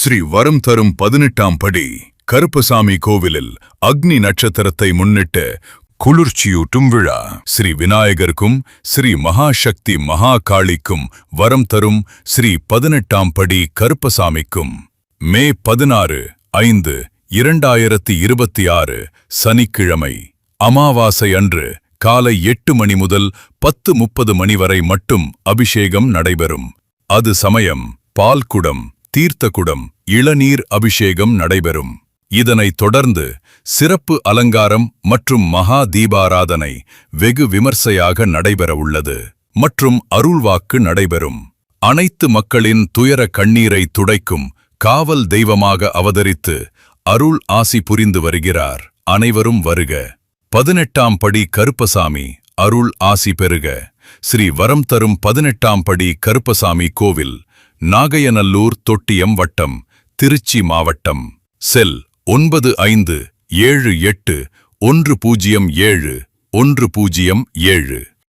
ஸ்ரீ வரம் தரும் 18ஆம் படி கருப்பசாமி கோவிலில் அக்னி நட்சத்திரத்தை முன்னிட்டு குளிர்ச்சியூட்டும் விழா. ஸ்ரீ விநாயகருக்கும் ஸ்ரீ மகாசக்தி மகாகாளிக்கும் வரம் தரும் ஸ்ரீ 18ஆம் படி கருப்பசாமிக்கும் மே 16/5/2026 சனிக்கிழமை அமாவாசை அன்று காலை 8 மணி முதல் 10:30 மணி வரை மட்டும் அபிஷேகம் நடைபெறும். அது சமயம் பால்குடம், தீர்த்தகுடம், இளநீர் அபிஷேகம் நடைபெறும். இதனைத் தொடர்ந்து சிறப்பு அலங்காரம் மற்றும் மகா தீபாராதனை வெகு விமர்சையாக நடைபெறவுள்ளது மற்றும் அருள்வாக்கு நடைபெறும். அனைத்து மக்களின் துயர கண்ணீரை துடைக்கும் காவல் தெய்வமாக அவதரித்து அருள் ஆசி புரிந்து வருகிறார். அனைவரும் வருக. 18ஆம் படி கருப்பசாமி அருள் ஆசி பெறுக. ஸ்ரீ வரம் தரும் 18ஆம் படி கருப்பசாமி கோவில், நாகையநல்லூர், தொட்டியம் வட்டம், திருச்சி மாவட்டம். செல் 9578107107.